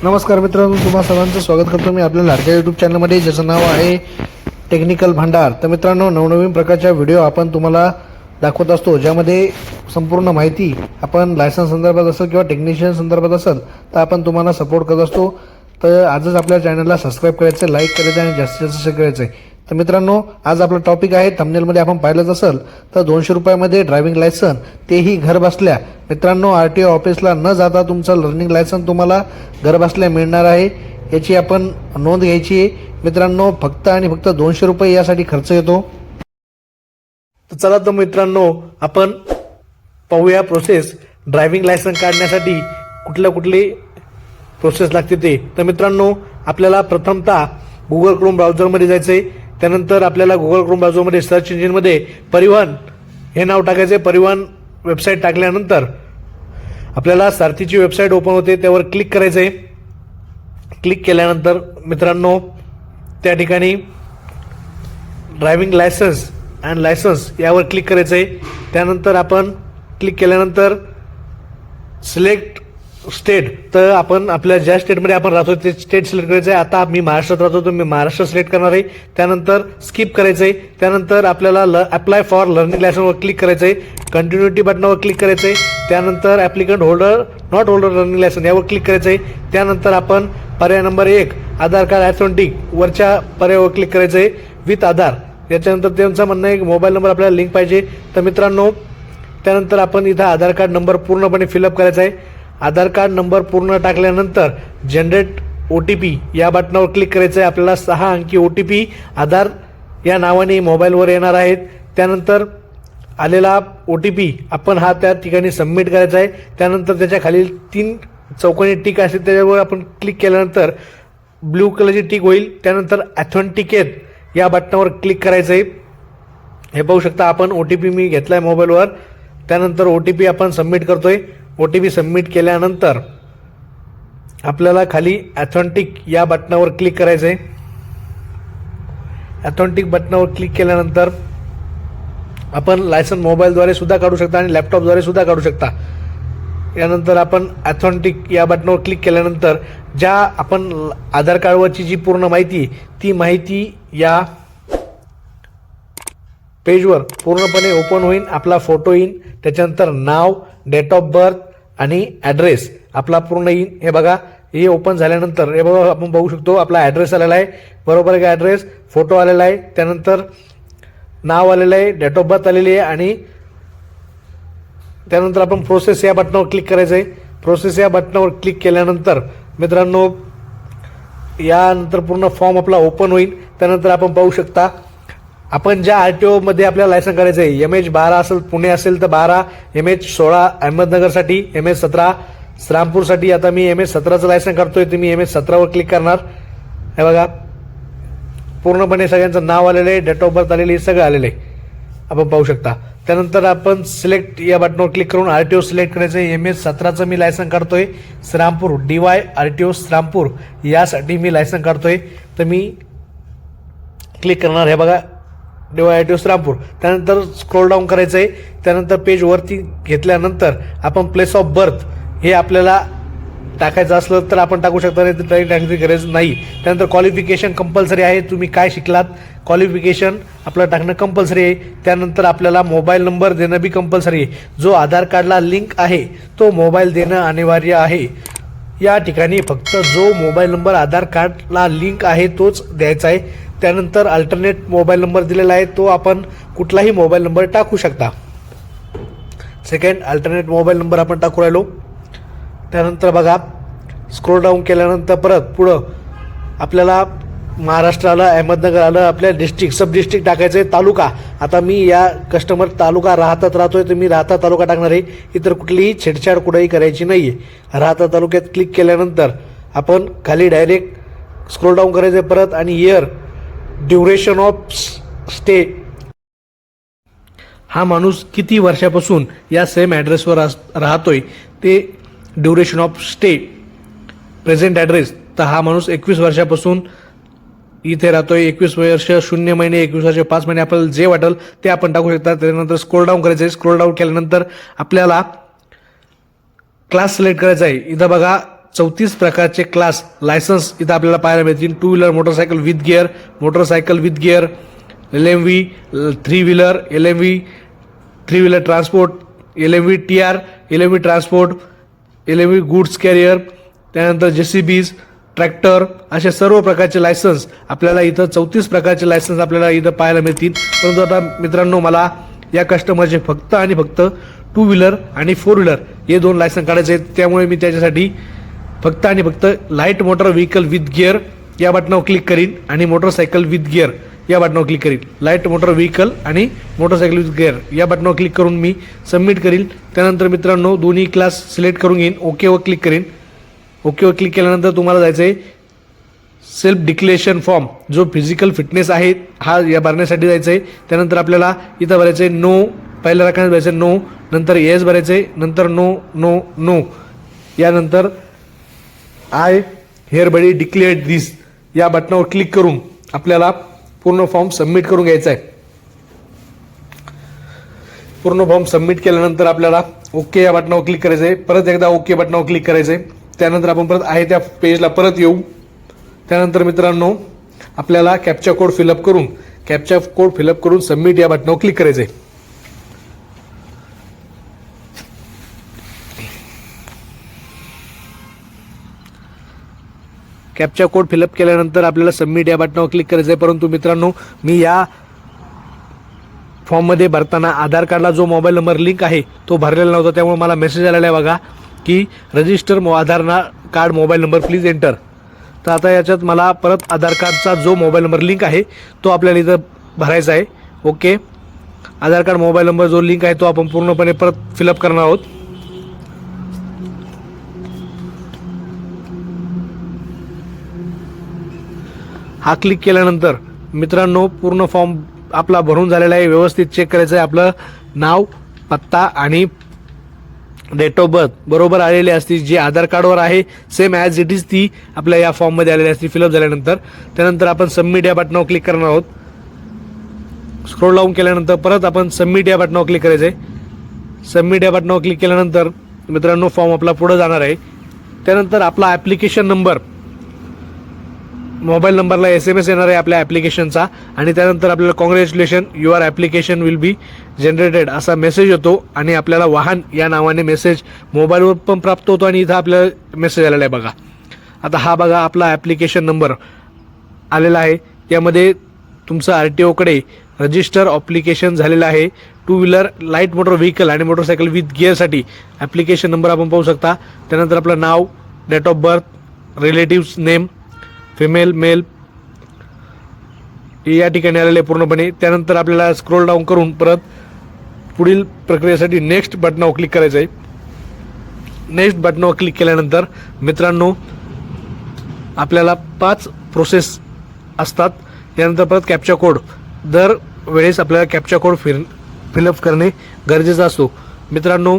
नमस्कार मित्रांनो, तुम्हा सर्वांचं स्वागत करतो मी आपल्या लाडक्या यूट्यूब चॅनलमध्ये, ज्याचं नाव आहे टेक्निकल भांडार। तर मित्रांनो, नवनवीन प्रकारच्या व्हिडिओ आपण तुम्हाला दाखवत असतो, ज्यामध्ये संपूर्ण माहिती आपण लायसन्स संदर्भात असेल किंवा टेक्निशियन संदर्भात असेल तर आपण तुम्हाला सपोर्ट करत असतो। तर आजच आपल्या चॅनलला सबस्क्राईब करायचं, लाईक करायचं आणि जास्तीत जास्त शेअर करायचं। तर मित्रांनो, आज आपला टॉपिक आहे, थंबनेलमध्ये आपण पाहिलंच असेल तर 200 रुपयामध्ये ड्रायव्हिंग लायसन, तेही घर बसल्या। मित्रांनो, आरटीओ ऑफिसला न जाता तुमचं लर्निंग लायसन तुम्हाला घर बसल्या मिळणार आहे। याची आपण नोंद घ्यायची आहे मित्रांनो। फक्त आणि फक्त 200 रुपये यासाठी खर्च येतो। तर चला तर मित्रांनो, आपण पाहूया प्रोसेस। ड्रायव्हिंग लायसन काढण्यासाठी कुठली प्रोसेस लागते ते। तर मित्रांनो, आपल्याला प्रथमतः गुगल क्रोम ब्राउझरमध्ये जायचं आहे। त्यानंतर आपल्याला गुगल क्रोम ब्राउझरमध्ये सर्च इंजिनमध्ये परिवहन हे नाव टाकायचे। परिवहन वेबसाईट टाकल्यानंतर आपल्याला सारथीची वेबसाईट ओपन होते, त्यावर क्लिक करायचं आहे। क्लिक केल्यानंतर मित्रांनो, त्या ठिकाणी ड्रायव्हिंग लायसन्स अँड लायसन्स यावर क्लिक करायचं आहे। त्यानंतर आपण क्लिक केल्यानंतर सिलेक्ट स्टेट, तर आपण आपल्या ज्या स्टेटमध्ये आपण राहतो ते स्टेट सिलेक्ट करायचं आहे। आता मी महाराष्ट्रात राहतो तर मी महाराष्ट्र सिलेक्ट करणार आहे। त्यानंतर स्किप करायचं आहे। त्यानंतर आपल्याला अप्लाय फॉर लर्निंग लायसन्सवर क्लिक करायचं आहे। कंटिन्युटी बटनावर क्लिक करायचं आहे। त्यानंतर applicant holder not holder learning licence यावर क्लिक करायचं आहे। त्यानंतर आपण पर्याय नंबर 1 आधार कार्ड ॲथेंटिक वरच्या पर्यायावर क्लिक करायचं आहे विथ आधार। याच्यानंतर त्यांचं म्हणणं आहे मोबाईल नंबर आपल्याला लिंक पाहिजे। तर मित्रांनो, त्यानंतर आपण इथं आधार कार्ड नंबर पूर्णपणे फिलअप करायचा आहे। आधार कार्ड नंबर पूर्ण टाकल्यानंतर जनरेट OTP या बटनावर क्लिक करायचं आहे। आपल्याला 6 अंकी OTP आधार या नावाने मोबाईलवर येणार आहेत। त्यानंतर आलेला OTP आपण त्या ठिकाणी सबमिट करायचा आहे। त्यानंतर त्याच्या खाली 3 चौकोनी टिक असेल, त्याच्यावर आपण क्लिक केल्यानंतर ब्ल्यू कलरची टिक होईल। त्यानंतर ऑथेंटिकेट या बटनावर क्लिक करायचं आहे। हे पाहू शकता आपण OTP मी घेतला आहे मोबाईलवर। त्यानंतर OTP आपण सबमिट करतोय। OTP सबमिट केल्यानंतर आपल्याला खाली ऑथेंटिक या बटनावर क्लिक करायचं आहे। ऑथेंटिक बटनावर क्लिक केल्यानंतर आपण लायसन मोबाईलद्वारे सुद्धा काढू शकता आणि लॅपटॉपद्वारे सुद्धा काढू शकता। यानंतर आपण ऑथेंटिक या बटनावर क्लिक केल्यानंतर ज्या आपण आधार कार्डवरची जी पूर्ण माहिती ती माहिती या पेजवर पूर्णपणे ओपन होईल। आपला फोटो येईल, त्याच्यानंतर नाव, डेट ऑफ बर्थ आणि ॲड्रेस आपला पूर्ण येईल। हे बघा, हे ओपन झाल्यानंतर हे बघा आपण बघू शकतो आपला ॲड्रेस आलेला आहे, बरोबर आहे का ॲड्रेस, फोटो आलेला आहे, त्यानंतर नाव आलेलं आहे, डेट ऑफ बर्थ आलेली आहे आणि त्यानंतर आपण प्रोसेस या बटनावर क्लिक करायचं आहे। प्रोसेस या बटनावर क्लिक केल्यानंतर मित्रांनो, यानंतर पूर्ण फॉर्म आपला ओपन होईल। त्यानंतर आपण पाहू शकता आपण ज्या RTO मध्ये आपल्याला लायसन करायचं आहे, MH12 असेल पुणे असेल तर 12, MH16 अहमदनगरसाठी, MH17 श्रामपूरसाठी। आता मी MH17चं लायसन काढतोय, तर मी MH17 वर क्लिक करणार। हे बघा, पूर्णपणे सगळ्यांचं नाव आलेलं आहे, डेट ऑफ बर्थ आलेली आहे, सगळं आलेलं आहे आपण पाहू शकता। त्यानंतर आपण सिलेक्ट या बटनावर क्लिक करून RTO सिलेक्ट करायचं आहे। MH17चं मी लायसन काढतोय, श्रामपूर DY RTO श्रामपूर यासाठी मी लायसन काढतोय, तर मी क्लिक करणार। हे बघा, DY RTO श्रामपूर। त्यानंतर स्क्रोल डाऊन करायचं आहे। त्यानंतर पेज वरती घेतल्यानंतर आपण प्लेस ऑफ बर्थ हे आपल्याला टाकायचं असलं तर आपण टाकू शकता, नाही तर टाकण्याची गरज नाही। त्यानंतर क्वालिफिकेशन कंपल्सरी आहे, तुम्ही काय शिकलात क्वालिफिकेशन आपलं टाकणं कंपल्सरी आहे। त्यानंतर आपल्याला मोबाईल नंबर देणं बी कंपल्सरी आहे, जो आधार कार्डला लिंक आहे तो मोबाईल देणं अनिवार्य आहे। या ठिकाणी फक्त जो मोबाईल नंबर आधार कार्डला लिंक आहे तोच द्यायचा आहे। त्यानंतर अल्टरनेट मोबाईल नंबर दिलेला आहे, तो आपण कुठलाही मोबाईल नंबर टाकू शकता। सेकंड अल्टरनेट मोबाईल नंबर आपण टाकू राहिलो। त्यानंतर बघा, स्क्रोल डाऊन केल्यानंतर परत पुढं आपल्याला महाराष्ट्र आलं, अहमदनगर आलं, आपल्या डिस्ट्रिक्ट सब डिस्ट्रिक्ट टाकायचं आहे। तालुका, आता मी या कस्टमर तालुका राहतात राहतोय तर मी राहता तालुका टाकणार आहे, इतर कुठलीही छेडछाड कुठेही करायची नाही आहे। राहता तालुक्यात क्लिक केल्यानंतर आपण खाली डायरेक्ट स्क्रोल डाऊन करायचं परत आणि इयर ड्युरेशन ऑफ स्टे, हा माणूस किती वर्षापासून या सेम ॲड्रेसवर राहतोय ते duration of stay, present address, तर हा माणूस 21 वर्षापासून इथे राहतोय। 21 वर्ष 0 महिने, 21 वर्ष 5 महिने, आपल्याला जे वाटेल ते आपण टाकू शकता। त्यानंतर स्क्रोल डाऊन करायचं आहे। स्क्रोल डाऊन केल्यानंतर आपल्याला क्लास सिलेक्ट करायचा आहे। इथं बघा 34 प्रकारचे क्लास लायसन्स इथं आपल्याला पाहायला मिळतील. 2 wheeler motorcycle with gear, motorcycle with gear, LMV 3 wheeler, LMV 3 wheeler transport, LMV TR, LMV transport, LMV goods carrier, त्यानंतर JCBs, ट्रॅक्टर, असे सर्व प्रकारचे लायसन्स आपल्याला इथं 34 प्रकारचे लायसन्स आपल्याला इथं पाहायला मिळतील. परंतु आता मित्रांनो, मला या कस्टमरचे फक्त आणि फक्त 2 व्हीलर आणि 4 व्हीलर हे 2 लायसन्स काढायचे आहेत. त्यामुळे मी त्याच्यासाठी फक्त आणि फक्त light motor vehicle with gear या बटनावर क्लिक करीन आणि मोटरसायकल विथ गिअर या बटनावर क्लिक करीन. लाईट मोटर व्हेकल आणि मोटरसायकल विथ गिअर या बटनावर क्लिक करून मी सबमिट करीन. त्यानंतर मित्रांनो, दोन्ही क्लास सिलेक्ट करून घेईन, ओकेवर क्लिक करीन. ओकेवर क्लिक केल्यानंतर तुम्हाला जायचं आहे सेल्फ डिक्लेरेशन फॉर्म, जो फिजिकल फिटनेस आहे हा या भरण्यासाठी जायचं आहे. त्यानंतर आपल्याला इथं भरायचं आहे नो, पहिल्या रकान्यात भरायचं आहे नो, नंतर येस भरायचं आहे, नंतर नो नो नो, यानंतर आय हिअरबाय डिक्लेअर दिस या बटनावर क्लिक करून आपल्याला पूर्ण फॉर्म सबमिट करून घ्यायचा आहे. पूर्ण फॉर्म सबमिट केल्यानंतर आपल्याला ओके या बटनावर क्लिक करायचं आहे. परत एकदा ओके बटनावर क्लिक करायचं आहे. त्यानंतर आपण परत आहे त्या पेजला परत येऊ. त्यानंतर मित्रांनो, आपल्याला कॅप्चा कोड फिलअप करून सबमिट या बटनावर क्लिक करायचं आहे. कॅप्चा कोड फिलअप केल्यानंतर आपल्याला सबमिट या बटनावर क्लिक करायचं आहे. परंतु मित्रांनो, मी या फॉर्ममध्ये भरताना आधार कार्डला जो मोबाईल नंबर लिंक आहे तो भरलेला नव्हता. त्यामुळे मला मेसेज आलेला आहे बघा की register Aadhaar card mobile number please enter. तर आता याच्यात मला परत आधार कार्डचा जो मोबाईल नंबर लिंक आहे तो आपल्याला इथं भरायचा आहे. ओके, आधार कार्ड मोबाईल नंबर जो लिंक आहे तो आपण पूर्णपणे परत फिलअप करणार आहोत. हा क्लिक केल्यानंतर मित्रांनो, पूर्ण फॉर्म आपला भरून झालेला आहे. व्यवस्थित चेक करायचं आहे, आपलं नाव, पत्ता आणि डेट ऑफ बर्थ बरोबर आलेली असते, जी आधार कार्डवर आहे सेम ॲज इट इज ती आपल्या या फॉर्ममध्ये आलेली असते फिलअप झाल्यानंतर. त्यानंतर आपण सबमिट या बटनावर क्लिक करणार आहोत. स्क्रोल डाऊन केल्यानंतर परत आपण सबमिट या बटनावर क्लिक करायचं आहे. सबमिट या बटनावर क्लिक केल्यानंतर मित्रांनो, फॉर्म आपला पुढे जाणार आहे. त्यानंतर आपला ॲप्लिकेशन नंबर, मोबाईल नंबरला SMS येणार आहे आपल्या ॲप्लिकेशनचा, आणि त्यानंतर आपल्याला congratulation your application will be generated असा मेसेज येतो. आणि आपल्याला वाहन या नावाने मेसेज मोबाईलवर पण प्राप्त होतो आणि इथं आपल्याला मेसेज आलेला आहे बघा. आता हा बघा आपला ॲप्लिकेशन नंबर आलेला आहे. यामध्ये तुमचं RTOकडे रजिस्टर ॲप्लिकेशन झालेलं आहे. 2 व्हीलर लाईट मोटर व्हेकल आणि मोटरसायकल विथ गिअरसाठी ॲप्लिकेशन नंबर आपण पाहू शकता. त्यानंतर आपलं नाव, date of birth, relatives name, female male या ठिकाणी आलेले पूर्णपणे. त्यानंतर आपल्याला स्क्रोल डाऊन करून परत पुढील प्रक्रियेसाठी नेक्स्ट बटनावर क्लिक करायचं आहे. नेक्स्ट बटनावर क्लिक केल्यानंतर मित्रांनो, आपल्याला 5 प्रोसेस असतात. त्यानंतर परत कॅप्चा कोड, दर वेळेस आपल्याला कॅप्चा कोड फिलअप करणे गरजेचा असतो. मित्रांनो,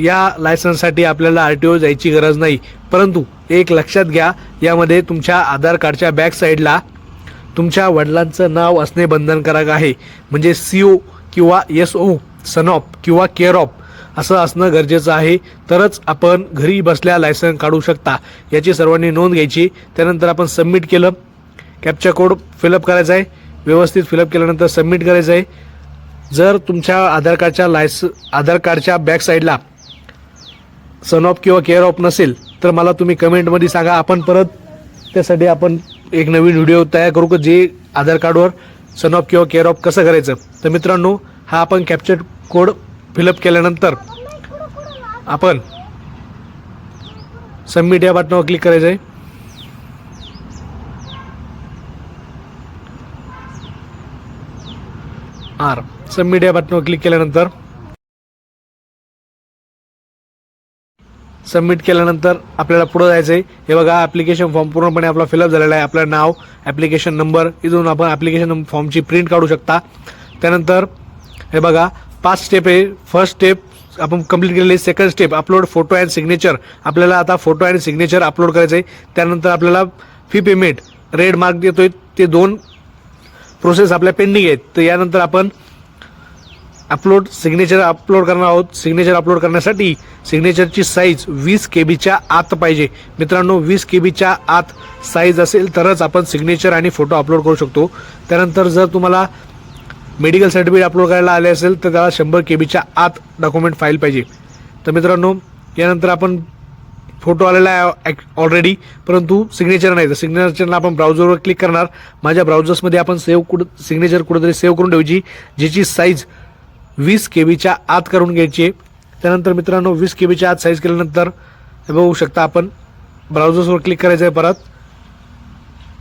या लायसन्ससाठी आपल्याला RTO जायची गरज नाही. परंतु एक लक्षात घ्या, यामध्ये तुमच्या आधार कार्डच्या बॅक साईडला तुमच्या वडिलांचं नाव असणे बंधनकारक आहे. म्हणजे CO किंवा SO, सन ऑफ किंवा केअर ऑफ असं असणं गरजेचं आहे. तरच आपण घरी बसल्या लायसन्स काढू शकता. याची सर्वांनी नोंद घ्यायची. त्यानंतर आपण सबमिट केलं, कॅप्चा कोड फिलअप करायचा आहे. व्यवस्थित फिलअप केल्यानंतर सबमिट करायचं आहे. जर तुमच्या आधार कार्डच्या बॅक साईडला सन ऑफ किंवा केअर ऑफ नसेल तर मला तुम्ही कमेंटमध्ये सांगा. आपण परत त्यासाठी आपण एक नवीन व्हिडिओ तयार करू की जे आधार कार्डवर सन ऑफ किंवा केअर ऑफ कसं करायचं. तर मित्रांनो, हा आपण कॅप्चर कोड फिलअप केल्यानंतर आपण सबमिट या बटनावर क्लिक करायचं आहे. सबमिट या बटनावर क्लिक केल्यानंतर आपल्याला पुढे जायचं आहे. हे बघा, ॲप्लिकेशन फॉर्म पूर्णपणे आपला फिलअप झालेला आहे. आपलं नाव, ॲप्लिकेशन नंबर, इथून आपण ॲप्लिकेशन फॉर्मची प्रिंट काढू शकता. त्यानंतर हे बघा 5 स्टेप आहे. फर्स्ट स्टेप आपण कंप्लीट केलेली. Second step upload photo and signature. आपल्याला आता फोटो अँड सिग्नेचर अपलोड करायचं आहे. त्यानंतर आपल्याला फी पेमेंट रेड मार्क देतोय, ते 2 प्रोसेस आपल्या पेंडिंग आहेत. तर यानंतर आपण सिग्नेचर अपलोड करणार आहोत. सिग्नेचर अपलोड करण्यासाठी सिग्नेचरची साईज 20 केबीच्या आत पाहिजे मित्रांनो. 20 केबीच्या आत साईज असेल तरच आपण सिग्नेचर आणि फोटो अपलोड करू शकतो. त्यानंतर जर तुम्हाला मेडिकल सर्टिफिकेट अपलोड करायला आले असेल तर त्याला 100 केबीच्या आत डॉक्युमेंट फाईल पाहिजे. तर मित्रांनो यानंतर आपण फोटो आलेला आहे ऑलरेडी, परंतु सिग्नेचर नाही. तर सिग्नेचरला आपण ब्राउझरवर क्लिक करणार. माझ्या ब्राउझर्समध्ये आपण सिग्नेचर कुठेतरी सेव्ह करून ठेवायची, ज्याची साईज 20 केबीच्या आत करून घ्यायची. त्यानंतर मित्रांनो 20 केबीच्या आत साईज केल्यानंतर हे बघू शकता आपण ब्राउझर्सवर क्लिक करायचं आहे. परत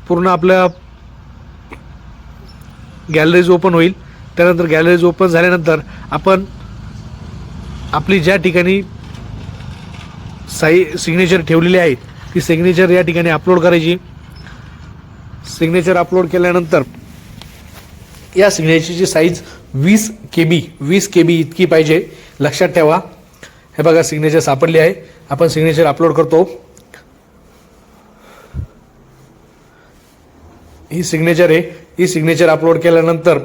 पूर्ण आपल्या गॅलरीज ओपन होईल. त्यानंतर गॅलरीज ओपन झाल्यानंतर आपण आपली ज्या ठिकाणी सिग्नेचर ठेवलेली आहे ती सिग्नेचर या ठिकाणी अपलोड करायची. सिग्नेचर अपलोड केल्यानंतर या सिग्नेचरची साईज 20 केबी इतकी पाहिजे, लक्षात ठेवा. हे बघा सिग्नेचर सापडली आहे. आपण सिग्नेचर अपलोड करतो. ही सिग्नेचर आहे. ही सिग्नेचर अपलोड केल्यानंतर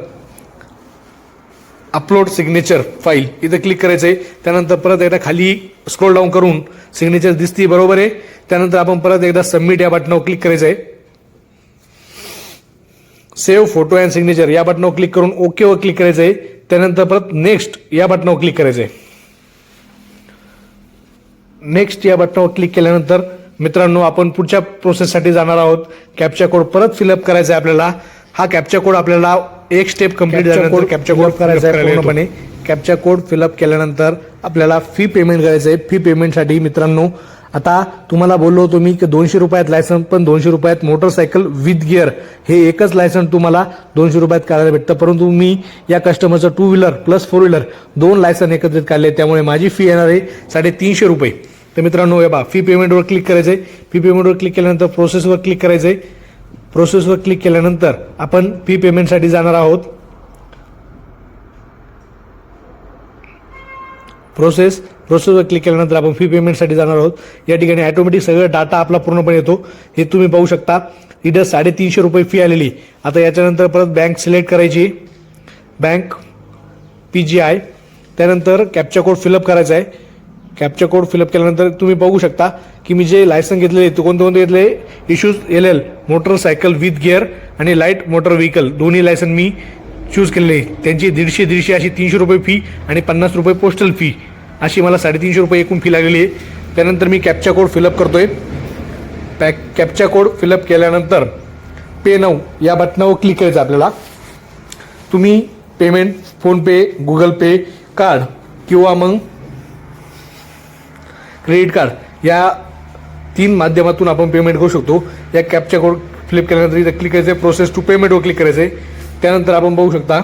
अपलोड सिग्नेचर फाईल इथं क्लिक करायचं आहे. त्यानंतर परत एकदा खाली स्क्रोल डाऊन करून सिग्नेचर दिसती बरोबर आहे. त्यानंतर आपण परत एकदा सबमिट या बटनावर क्लिक करायचं आहे. सेव्ह फोटो अँड सिग्नेचर या बटनावर क्लिक करून ओके वर क्लिक करायचं आहे. त्यानंतर परत नेक्स्ट या बटनावर क्लिक करायचं आहे. नेक्स्ट या बटनावर क्लिक केल्यानंतर मित्रांनो आपण पुढच्या प्रोसेससाठी जाणार आहोत. कॅप्चा कोड परत फिलअप करायचा आहे आपल्याला. हा कॅप्चा कोड आपल्याला एक स्टेप कंप्लीट झाल्यानंतर कॅप्चा कोड करायचा आहे पूर्णपणे. कॅप्चा कोड फिलअप केल्यानंतर आपल्याला फी पेमेंट करायचं आहे. फी पेमेंटसाठी मित्रांनो आता तुम्हाला बोललो होतो मी की 200 रुपयात लायसन, पण 200 रुपयात मोटरसायकल विथ गिअर हे एकच लायसन तुम्हाला 200 रुपयात काढायला भेटतं. परंतु मी या कस्टमरचं 2 व्हीलर प्लस 4 व्हीलर 2 लायसन एकत्रित काढले, त्यामुळे माझी फी येणार आहे 350 रुपये. तर मित्रांनो हे बघा फी पेमेंटवर क्लिक करायचं आहे. फी पेमेंटवर क्लिक केल्यानंतर प्रोसेसवर क्लिक करायचं आहे. प्रोसेसवर क्लिक केल्यानंतर आपण फी पेमेंटसाठी जाणार आहोत. प्रोसेसवर क्लिक केल्यानंतर आपण फी पेमेंटसाठी जाणार आहोत. या ठिकाणी ऑटोमॅटिक सगळं डाटा आपला पूर्णपणे येतो, हे तुम्ही पाहू शकता. इथं 350 रुपये फी आलेली. आता याच्यानंतर परत बँक सिलेक्ट करायची, बँक PGI. त्यानंतर कॅप्चा कोड फिलअप करायचा आहे. कॅप्चा कोड फिलअप केल्यानंतर तुम्ही बघू शकता की मी जे लायसन घेतले ते कोणते घेतले, issues LL motorcycle with gear आणि लाईट मोटर व्हेकल दोन्ही लायसन मी चूज केलेले. त्यांची 150 अशी 300 रुपये फी आणि 50 रुपये पोस्टल फी अशी मला 350 रुपये एकूण फी लागलेली आहे. त्यानंतर मी कॅप्चा कोड फिलअप करतोय. कॅप्चा कोड फिलअप केल्यानंतर पे नाऊ या बटनावर क्लिक करायचं आपल्याला. तुम्ही पेमेंट फोनपे, गुगल पे, कार्ड किंवा मग क्रेडिट कार्ड या 3 माध्यमातून आपण पेमेंट करू शकतो. या कॅप्चा कोड फिलअप केल्यानंतर इथं क्लिक करायचं आहे. प्रोसेस टू पेमेंटवर क्लिक करायचं आहे. त्यानंतर आपण बघू शकता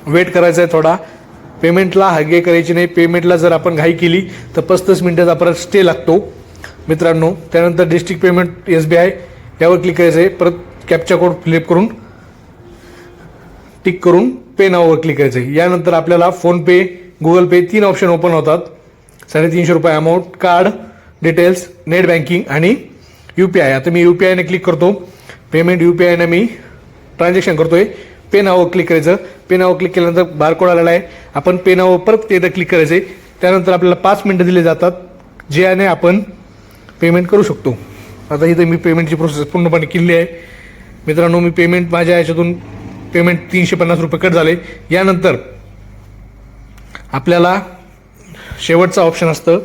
वेट करायचं आहे थोडा. पेमेंटला हागे करायची नाही. पेमेंटला जर आपण घाई केली तर 35 मिनिटाचा परत स्टे लागतो मित्रांनो. त्यानंतर डिस्ट्रिक्ट पेमेंट SBI यावर क्लिक करायचं आहे. परत कॅप्चा कोड फिलअप करून टिक करून पे नाववर क्लिक करायचं आहे. यानंतर आपल्याला फोनपे, गुगल पे 3 ऑप्शन ओपन होतात. 350 रुपये amount, card details, net banking आणि UPI. आता मी UPI ने क्लिक करतो. पेमेंट UPI ने मी ट्रान्झॅक्शन करतोय. पे नाववर क्लिक करायचं. पे नाववर क्लिक केल्यानंतर बारकोड आलेला आहे. आपण पे नाववर परत एकदा क्लिक करायचं आहे. त्यानंतर आपल्याला 5 मिनिटं दिले जातात, ज्याने आपण पेमेंट करू शकतो. आता इथे मी पेमेंटची प्रोसेस पूर्णपणे केली आहे मित्रांनो. मी पेमेंट माझ्या याच्यातून पेमेंट 350 रुपये कट झाले. यानंतर आपल्याला शेवटचं ऑप्शन असतं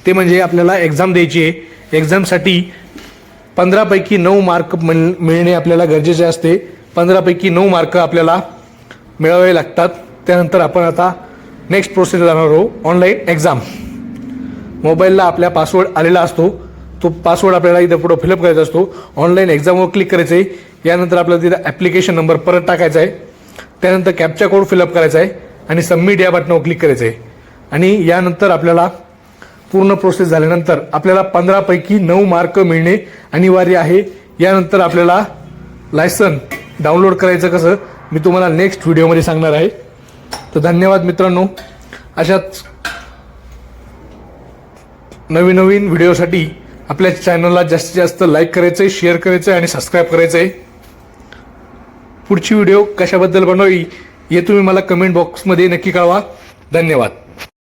ते म्हणजे आपल्याला एक्झाम द्यायची आहे. एक्झामसाठी 15 पैकी 9 मार्क मिळणे आपल्याला गरजेचे असते. 15 पैकी 9 मार्क आपल्याला मिळवावे लागतात. त्यानंतर आपण आता नेक्स्ट प्रोसेस जाणार आहोत. Online exam. मोबाईलला आपल्या पासवर्ड आलेला असतो, तो पासवर्ड आपल्याला इथं पुढं फिलअप करायचा असतो. ऑनलाईन एक्झामवर क्लिक करायचं आहे. यानंतर आपल्याला तिथं ॲप्लिकेशन नंबर परत टाकायचा आहे. त्यानंतर कॅप्चा कोड फिलअप करायचा आहे आणि सबमिट या बटनावर क्लिक करायचं आहे. आणि यानंतर आपल्याला पूर्ण प्रोसेस झाल्यानंतर आपल्याला 15 पैकी 9 मार्क मिळणे अनिवार्य आहे. यानंतर आपल्याला लायसन डाउनलोड करायचं कसं मी तुम्हाला नेक्स्ट व्हिडिओमध्ये सांगणार आहे. तर धन्यवाद मित्रांनो. अशाच नवीन व्हिडिओसाठी आपल्या चॅनलला जास्तीत जास्त लाईक करायचं आहे, शेअर करायचं आहे आणि सबस्क्राईब करायचं आहे. पुढची व्हिडिओ कशाबद्दल बनवावी हे तुम्ही मला कमेंट बॉक्समध्ये नक्की कळवा. धन्यवाद.